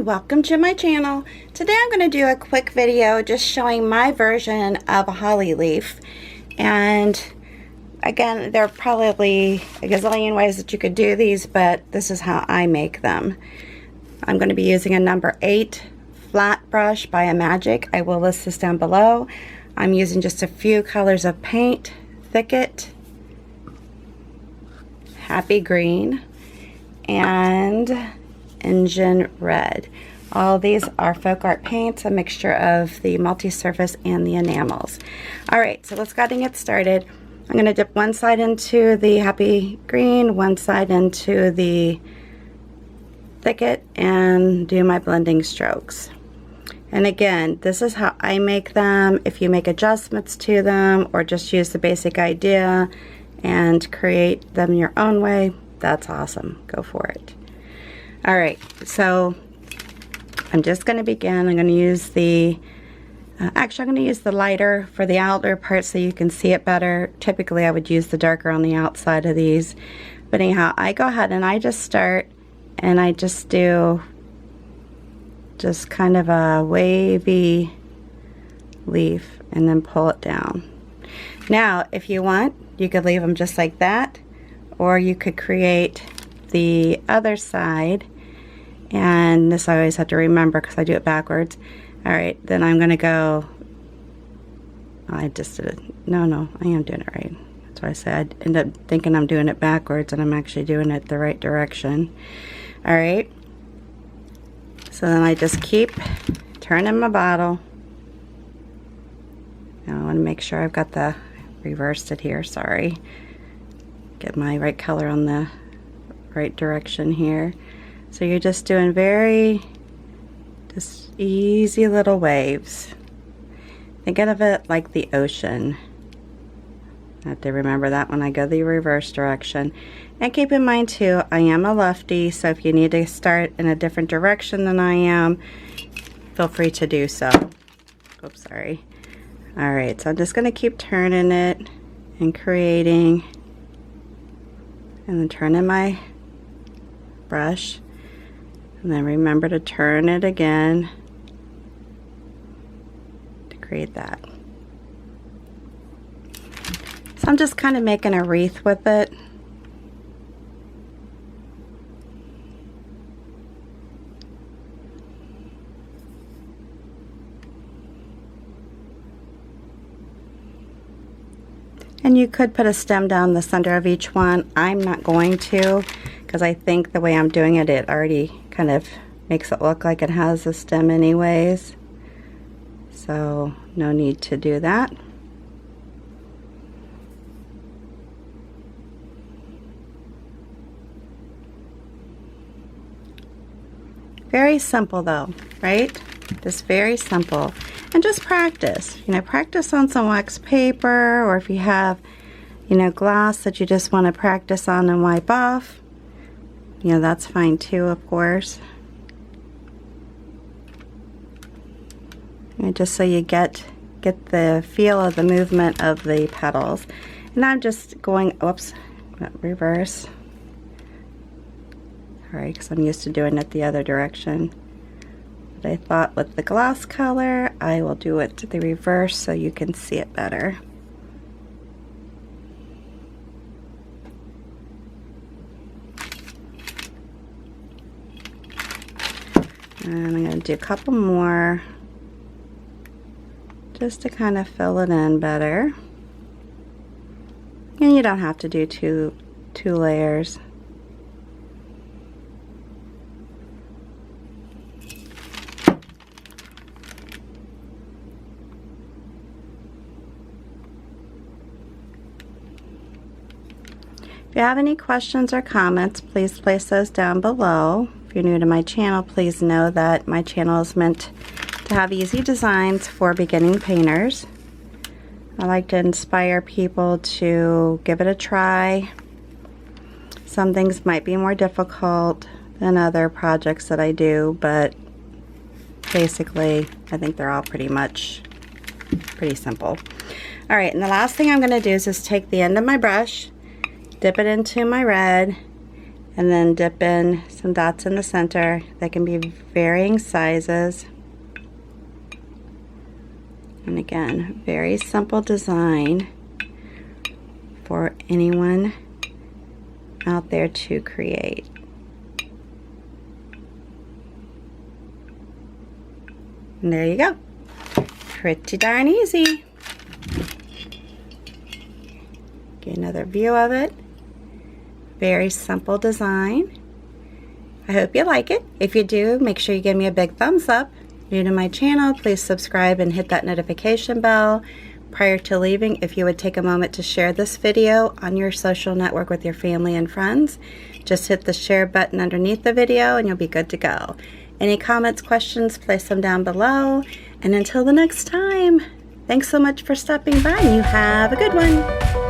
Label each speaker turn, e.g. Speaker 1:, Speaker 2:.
Speaker 1: welcome to my channel. Today I'm going to do a quick video just showing my version of a holly leaf. And again, there are probably a gazillion ways that you could do these, but this is how I make them. I'm going to be using a number 8 flat brush by Amagic. I will list this down below. I'm using just a few colors of paint: Thicket, Happy Green, and Engine Red. All these are FolkArt paints, a mixture of the multi-surface and the enamels. Alright, so let's go ahead and get started. I'm going to dip one side into the Happy Green, one side into the Thicket, and do my blending strokes. And again, this is how I make them. If you make adjustments to them or just use the basic idea and create them your own way, that's awesome. Go for it. Alright, so I'm just going to begin. I'm going to use the, actually I'm going to use the lighter for the outer part so you can see it better. Typically I would use the darker on the outside of these. But anyhow, I go ahead and I just start and I just do just kind of a wavy leaf and then pull it down. Now, if you want, you could leave them just like that, or you could create the other side, and this I always have to remember because I do it backwards. Alright, then I'm going to go, I just did it, no, I am doing it right. That's why I said I end up thinking I'm doing it backwards and I'm actually doing it the right direction. Alright, so then I just keep turning my bottle. Now I want to make sure I've got the, reversed it here, sorry. Get my right color on the right direction here. So you're just doing just easy little waves. Think of it like the ocean. I have to remember that when I go the reverse direction. And keep in mind too, I am a lefty, so if you need to start in a different direction than I am, feel free to do so. Oops, sorry. Alright, so I'm just going to keep turning it and creating, and then turning my brush, and then remember to turn it again to create that. So I'm just kind of making a wreath with it. And you could put a stem down the center of each one. I'm not going to, because I think the way I'm doing it, it already kind of makes it look like it has a stem anyways. So no need to do that. Very simple though, right? Just very simple. And just practice. You know, practice on some wax paper, or if you have, you know, glass that you just want to practice on and wipe off, you know, that's fine too, of course. And just so you get the feel of the movement of the petals. And I'm just going, oops, reverse. Sorry, because I'm used to doing it the other direction. But I thought with the glass color, I will do it to the reverse so you can see it better. And I'm going to do a couple more just to kind of fill it in better. And you don't have to do two layers. If you have any questions or comments, please place those down below. If you're new to my channel, please know that my channel is meant to have easy designs for beginning painters. I like to inspire people to give it a try. Some things might be more difficult than other projects that I do, but basically I think they're all pretty simple. Alright, and the last thing I'm going to do is just take the end of my brush, dip it into my red, and then dip in some dots in the center. They can be varying sizes. And again, very simple design for anyone out there to create. And there you go. Pretty darn easy. Get another view of it. Very simple design. I hope you like it. If you do, make sure you give me a big thumbs up. New to my channel, please subscribe and hit that notification bell. Prior to leaving, if you would take a moment to share this video on your social network with your family and friends, just hit the share button underneath the video and you'll be good to go. Any comments, questions, place them down below. And until the next time, thanks so much for stopping by and you have a good one.